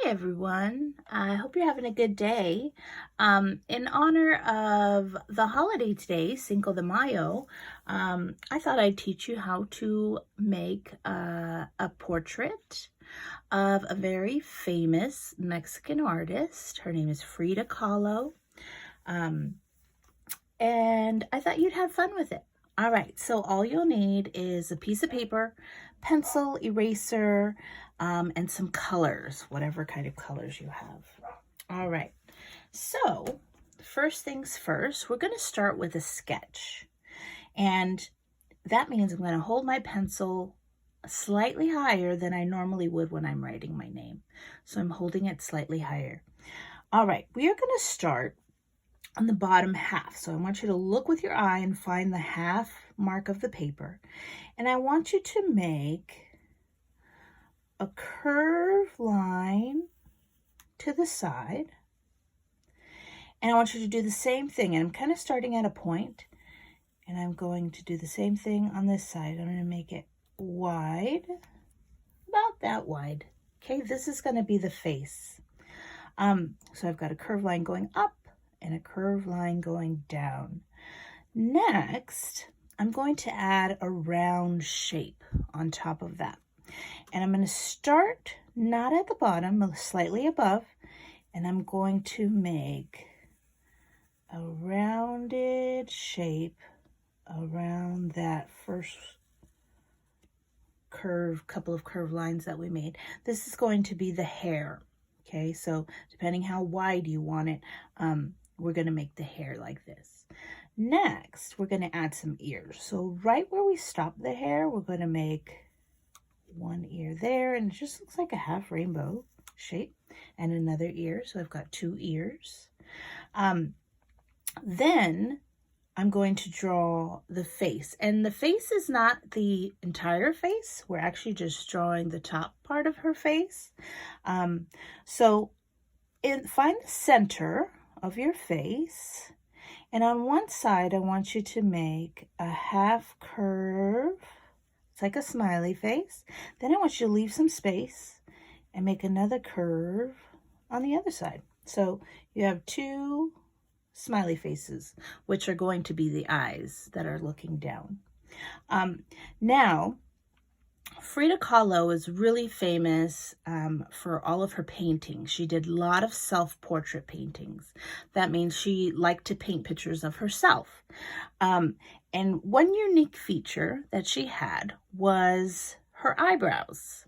everyone. I hope you're having a good day. In honor of the holiday today, Cinco de Mayo, I thought I'd teach you how to make a portrait of a very famous Mexican artist. Her name is Frida Kahlo. And I thought you'd have fun with it. All right, so all you'll need is a piece of paper, pencil, eraser, and some colors, whatever kind of colors you have. All right, so first things first, we're going to start with a sketch. And that means I'm going to hold my pencil slightly higher than I normally would when I'm writing my name. So I'm holding it slightly higher. All right, we are going to start on the bottom half. So I want you to look with your eye and find the half mark of the paper. And I want you to make a curved line to the side. And I want you to do the same thing. And I'm kind of starting at a point, and I'm going to do the same thing on this side. I'm going to make it wide, about that wide. Okay, this is going to be the face. So I've got a curved line going up and a curved line going down. Next, I'm going to add a round shape on top of that. And I'm going to start not at the bottom, but slightly above, and I'm going to make a rounded shape around that first couple of curved lines that we made. This is going to be the hair. Okay, so depending how wide you want it, we're going to make the hair like this. Next, we're going to add some ears. So right where we stop the hair, we're going to make one ear there, and it just looks like a half rainbow shape, and another ear. So I've got two ears. Then I'm going to draw the face, and the face is not the entire face. We're actually just drawing the top part of her face. Find the center of your face, and on one side I want you to make a half curve. It's like a smiley face. Then I want you to leave some space and make another curve on the other side. So you have two smiley faces, which are going to be the eyes that are looking down. Now, Frida Kahlo is really famous for all of her paintings. She did a lot of self-portrait paintings. That means she liked to paint pictures of herself. And one unique feature that she had was her eyebrows.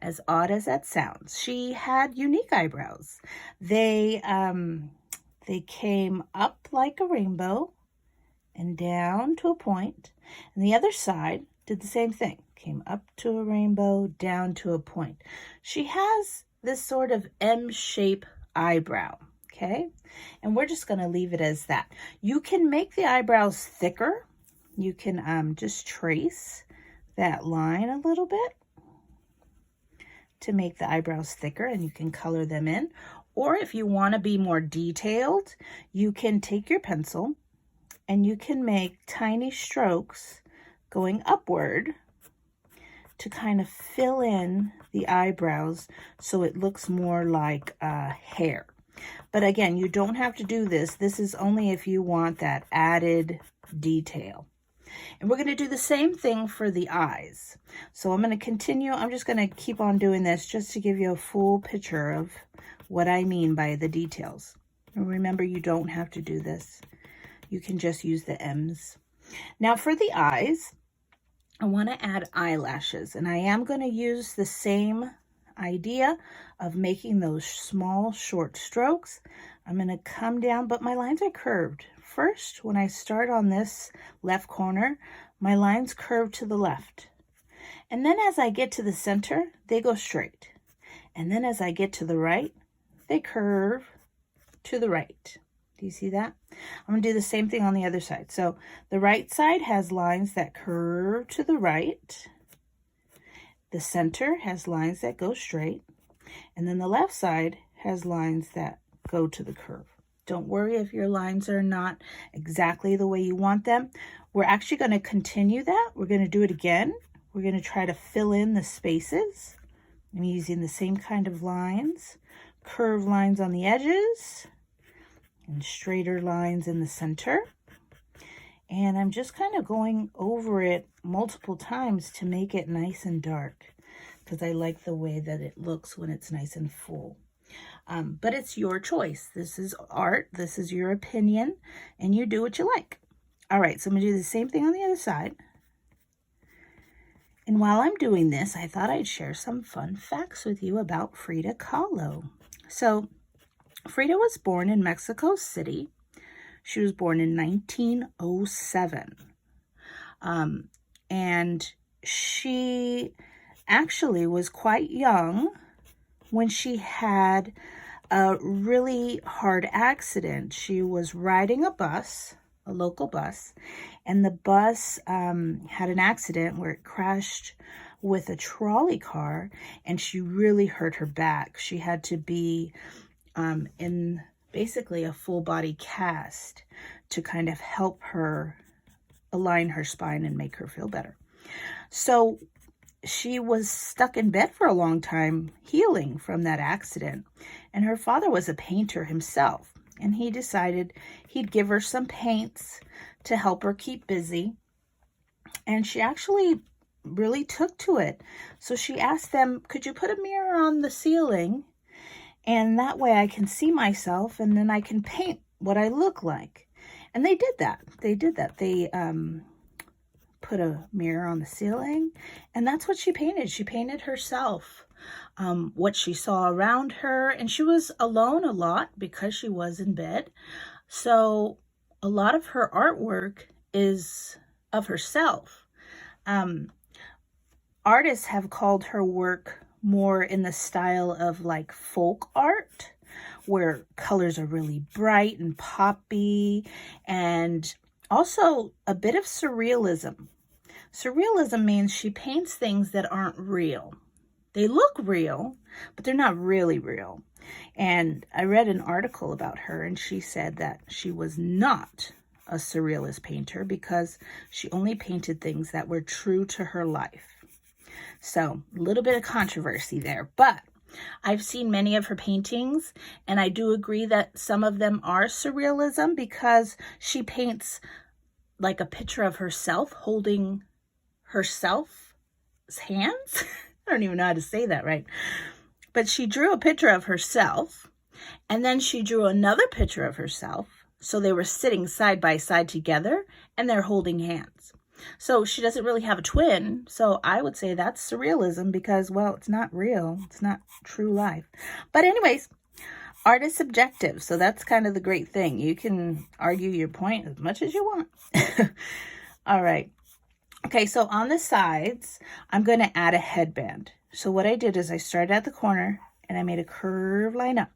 As odd as that sounds, she had unique eyebrows. They came up like a rainbow and down to a point, and the other side did the same thing. Came up to a rainbow, down to a point. She has this sort of M-shape eyebrow, okay? And we're just going to leave it as that. You can make the eyebrows thicker. You can just trace that line a little bit to make the eyebrows thicker, and you can color them in. Or if you want to be more detailed, you can take your pencil and you can make tiny strokes going upward to kind of fill in the eyebrows so it looks more like hair. But again, you don't have to do this. This is only if you want that added detail. And we're going to do the same thing for the eyes. So I'm going to continue. I'm just going to keep on doing this just to give you a full picture of what I mean by the details. And remember, you don't have to do this. You can just use the M's. Now for the eyes, I want to add eyelashes, and I am going to use the same idea of making those small short strokes. I'm going to come down, but my lines are curved. First, when I start on this left corner, my lines curve to the left. And then as I get to the center, they go straight. And then as I get to the right, they curve to the right. Do you see that? I'm going to do the same thing on the other side. So the right side has lines that curve to the right. The center has lines that go straight. And then the left side has lines that go to the curve. Don't worry if your lines are not exactly the way you want them. We're actually going to continue that. We're going to do it again. We're going to try to fill in the spaces. I'm using the same kind of lines, curved lines on the edges and straighter lines in the center. And I'm just kind of going over it multiple times to make it nice and dark, because I like the way that it looks when it's nice and full. But it's your choice. This is art. This is your opinion, and you do what you like. All right, so I'm going to do the same thing on the other side. And while I'm doing this, I thought I'd share some fun facts with you about Frida Kahlo. So Frida was born in Mexico City. She was born in 1907. And she actually was quite young when she had a really hard accident. She was riding a bus, a local bus, and the bus had an accident where it crashed with a trolley car, and she really hurt her back. She had to be in basically a full body cast to kind of help her align her spine and make her feel better. So she was stuck in bed for a long time healing from that accident. And her father was a painter himself. And he decided he'd give her some paints to help her keep busy. And she actually really took to it. So she asked them, could you put a mirror on the ceiling? And that way I can see myself and then I can paint what I look like. And they did that. They put a mirror on the ceiling, and that's what she painted. She painted herself, what she saw around her, and she was alone a lot because she was in bed. So a lot of her artwork is of herself. Artists have called her work more in the style of like folk art, where colors are really bright and poppy, and also a bit of surrealism. Surrealism means she paints things that aren't real. They look real, but they're not really real. And I read an article about her, and she said that she was not a surrealist painter because she only painted things that were true to her life. So a little bit of controversy there, but I've seen many of her paintings, and I do agree that some of them are surrealism because she paints like a picture of herself holding herself's hands. I don't even know how to say that right. But she drew a picture of herself, and then she drew another picture of herself. So they were sitting side by side together, and they're holding hands. So she doesn't really have a twin. So I would say that's surrealism because, well, it's not real. It's not true life. But anyways, art is subjective. So that's kind of the great thing. You can argue your point as much as you want. All right. Okay, so on the sides, I'm going to add a headband. So what I did is I started at the corner and I made a curved line up.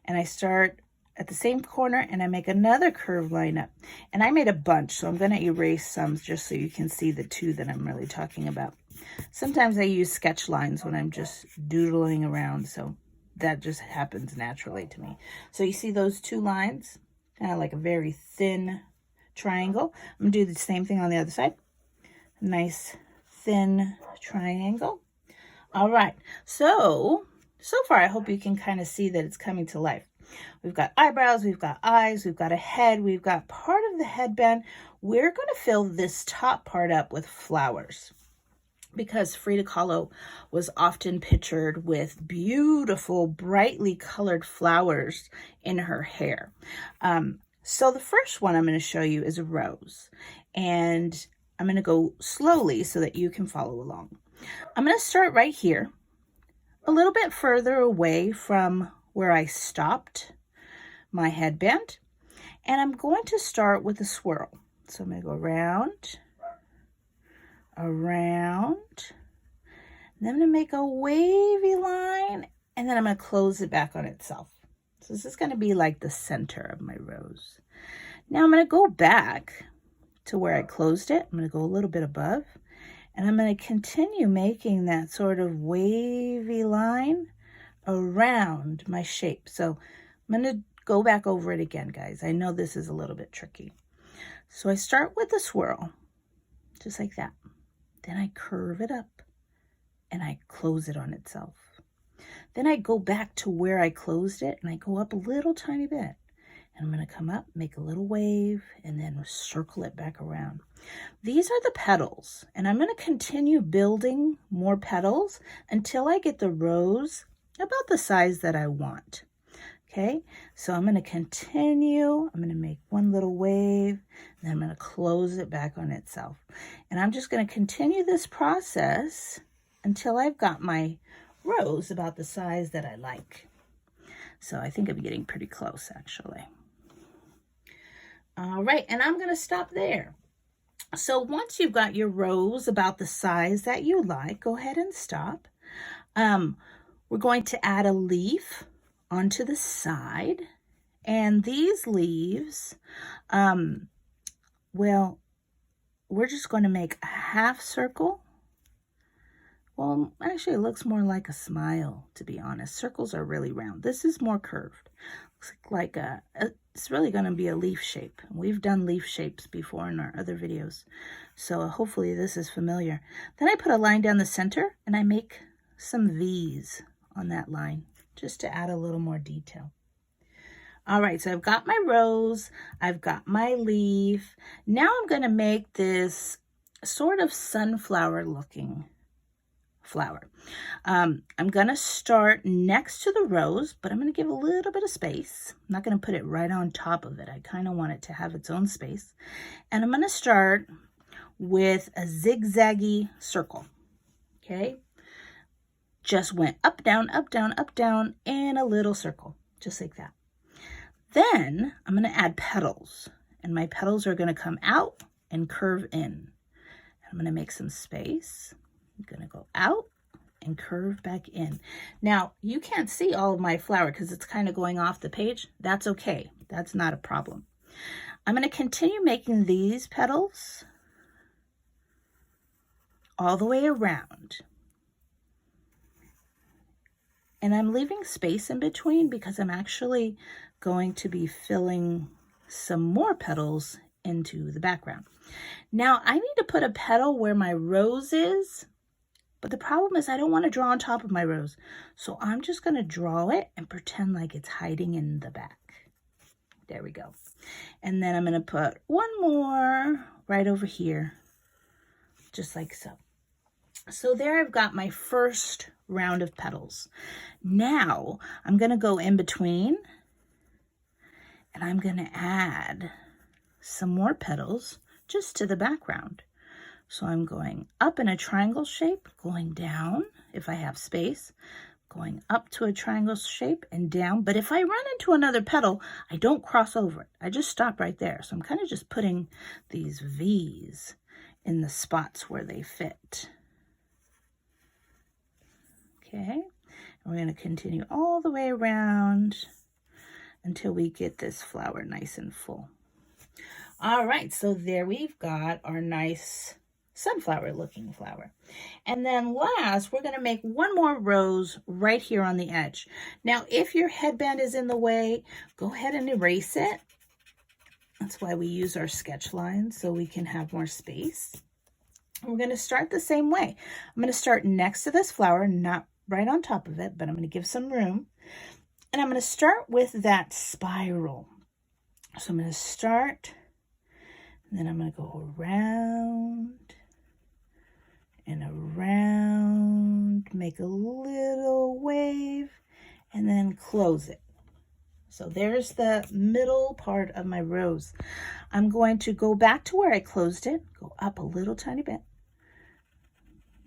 And I start at the same corner and I make another curved line up. And I made a bunch, so I'm going to erase some just so you can see the two that I'm really talking about. Sometimes I use sketch lines when I'm just doodling around, so that just happens naturally to me. So you see those two lines? Kind of like a very thin triangle. I'm going to do the same thing on the other side. Nice thin triangle. All right, so far I hope you can kind of see that it's coming to life. We've got eyebrows, we've got eyes, we've got a head, we've got part of the headband. We're going to fill this top part up with flowers because Frida Kahlo was often pictured with beautiful, brightly colored flowers in her hair. So the first one I'm going to show you is a rose, and I'm going to go slowly so that you can follow along. I'm going to start right here, a little bit further away from where I stopped my headband, and I'm going to start with a swirl. So I'm going to go around, and then I'm going to make a wavy line, and then I'm going to close it back on itself. So this is going to be like the center of my rose. Now I'm going to go back to where I closed it. I'm going to go a little bit above, and I'm going to continue making that sort of wavy line around my shape. So I'm going to go back over it again, guys. I know this is a little bit tricky. So I start with a swirl, just like that. Then I curve it up, and I close it on itself. Then I go back to where I closed it and I go up a little tiny bit. And I'm going to come up, make a little wave, and then circle it back around. These are the petals, and I'm going to continue building more petals until I get the rose about the size that I want. Okay, so I'm going to continue. I'm going to make one little wave, and then I'm going to close it back on itself. And I'm just going to continue this process until I've got my rose about the size that I like. So I think I'm getting pretty close, actually. All right, and I'm going to stop there. So once you've got your rose about the size that you like, go ahead and stop. We're going to add a leaf onto the side. And these leaves, well, we're just going to make a half circle. Well, actually, it looks more like a smile, to be honest. Circles are really round. This is more curved. Looks like it's really going to be a leaf shape. We've done leaf shapes before in our other videos, so hopefully this is familiar. Then I put a line down the center, and I make some V's on that line, just to add a little more detail. All right, so I've got my rose, I've got my leaf. Now I'm going to make this sort of sunflower looking flower. I'm going to start next to the rose, but I'm going to give a little bit of space. I'm not going to put it right on top of it. I kind of want it to have its own space. And I'm going to start with a zigzaggy circle. Okay? Just went up, down, up, down, up, down in a little circle, just like that. Then I'm going to add petals, and my petals are going to come out and curve in. I'm going to make some space. I'm going to go out and curve back in. Now, you can't see all of my flower because it's kind of going off the page. That's okay. That's not a problem. I'm going to continue making these petals all the way around. And I'm leaving space in between because I'm actually going to be filling some more petals into the background. Now, I need to put a petal where my rose is, but the problem is I don't want to draw on top of my rose. So I'm just going to draw it and pretend like it's hiding in the back. There we go. And then I'm going to put one more right over here, just like so. So there I've got my first round of petals. Now I'm going to go in between and I'm going to add some more petals just to the background. So I'm going up in a triangle shape, going down if I have space, going up to a triangle shape and down. But if I run into another petal, I don't cross over it. I just stop right there. So I'm kind of just putting these V's in the spots where they fit. Okay, and we're going to continue all the way around until we get this flower nice and full. All right, so there we've got our nice sunflower looking flower. And then last, we're going to make one more rose right here on the edge. Now, if your headband is in the way, go ahead and erase it. That's why we use our sketch lines, so we can have more space. We're going to start the same way. I'm going to start next to this flower, not right on top of it, but I'm going to give some room. And I'm going to start with that spiral. So I'm going to start, and then I'm going to go around and around, make a little wave, and then close it. So there's the middle part of my rose. I'm going to go back to where I closed it, go up a little tiny bit,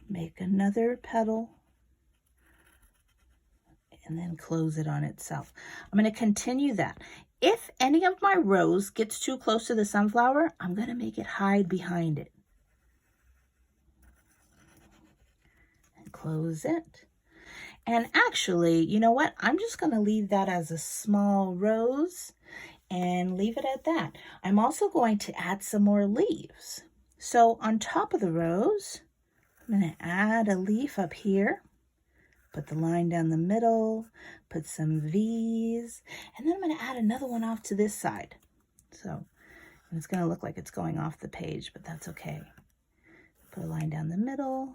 make another petal, and then close it on itself. I'm going to continue that. If any of my rose gets too close to the sunflower, I'm going to make it hide behind it. And close it. And actually, you know what? I'm just going to leave that as a small rose and leave it at that. I'm also going to add some more leaves. So on top of the rose, I'm going to add a leaf up here. Put the line down the middle, put some V's, and then I'm going to add another one off to this side. So it's going to look like it's going off the page, but that's okay. Put a line down the middle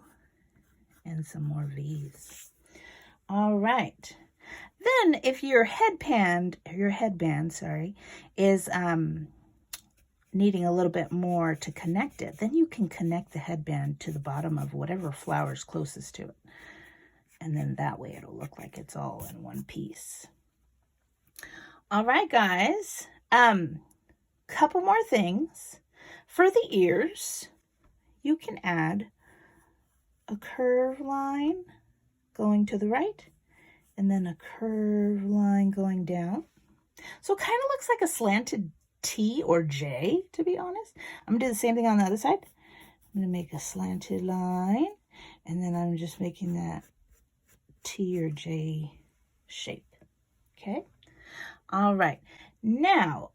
and some more V's. All right. Then if your headband, is needing a little bit more to connect it, then you can connect the headband to the bottom of whatever flower is closest to it. And then that way it'll look like it's all in one piece. All right, guys. Couple more things. For the ears, you can add a curve line going to the right and then a curve line going down. So it kind of looks like a slanted T or J, to be honest. I'm gonna do the same thing on the other side. I'm gonna make a slanted line, and then I'm just making that T or J shape. Okay. All right. Now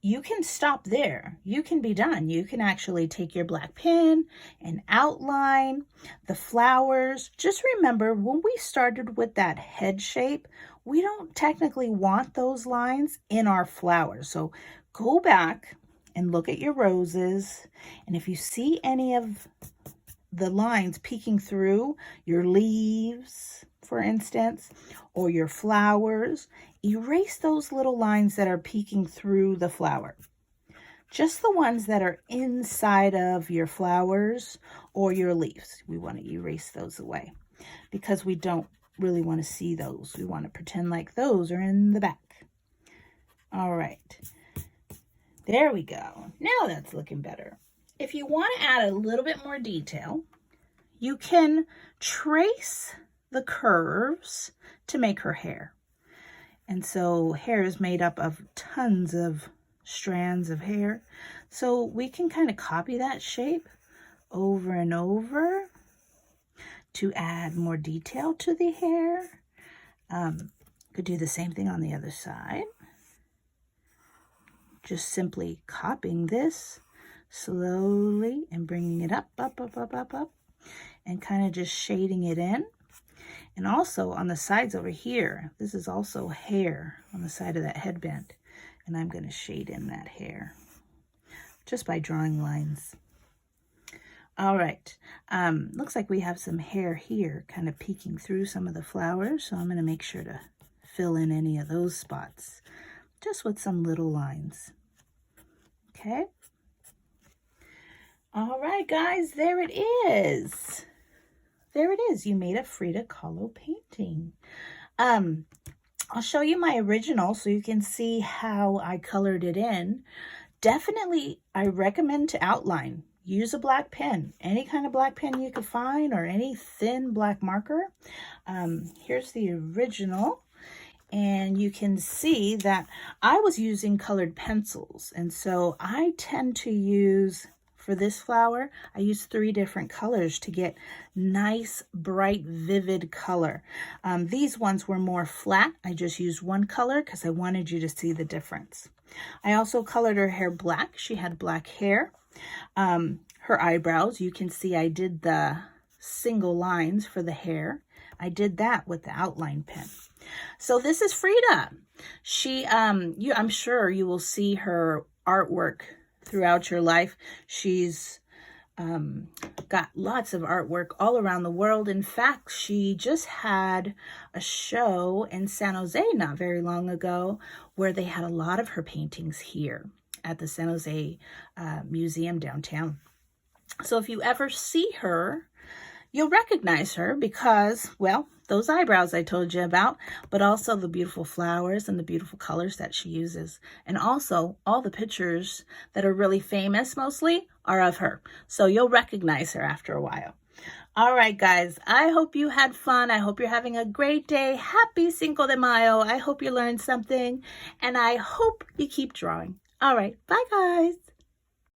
you can stop there. You can be done. You can actually take your black pen and outline the flowers. Just remember, when we started with that head shape, we don't technically want those lines in our flowers. So go back and look at your roses. And if you see any of the lines peeking through your leaves, for instance, or your flowers, erase those little lines that are peeking through the flower. Just the ones that are inside of your flowers or your leaves. We want to erase those away because we don't really want to see those. We want to pretend like those are in the back. All right. There we go. Now that's looking better. If you want to add a little bit more detail, you can trace the curves to make her hair. And so hair is made up of tons of strands of hair. So we can kind of copy that shape over and over to add more detail to the hair. Could do the same thing on the other side. Just simply copying this slowly and bringing it up, and kind of just shading it in. And also on the sides over here, this is also hair on the side of that headband. And I'm going to shade in that hair just by drawing lines. All right. Looks like we have some hair here kind of peeking through some of the flowers. So I'm going to make sure to fill in any of those spots just with some little lines. Okay. All right, guys, there it is. There it is. You made a Frida Kahlo painting. I'll show you my original so you can see how I colored it in. Definitely, I recommend to outline. Use a black pen, any kind of black pen you could find, or any thin black marker. Here's the original. And you can see that I was using colored pencils. And so I tend to use, for this flower, I use 3 different colors to get nice, bright, vivid color. These ones were more flat. I just used one color because I wanted you to see the difference. I also colored her hair black. She had black hair. Her eyebrows, you can see I did the single lines for the hair. I did that with the outline pen. So this is Frida. She, I'm sure you will see her artwork throughout your life. She's got lots of artwork all around the world. In fact, she just had a show in San Jose not very long ago where they had a lot of her paintings here at the San Jose Museum downtown. So if you ever see her, you'll recognize her because, well, those eyebrows I told you about, but also the beautiful flowers and the beautiful colors that she uses. And also all the pictures that are really famous mostly are of her. So you'll recognize her after a while. All right, guys, I hope you had fun. I hope you're having a great day. Happy Cinco de Mayo. I hope you learned something and I hope you keep drawing. All right, bye guys.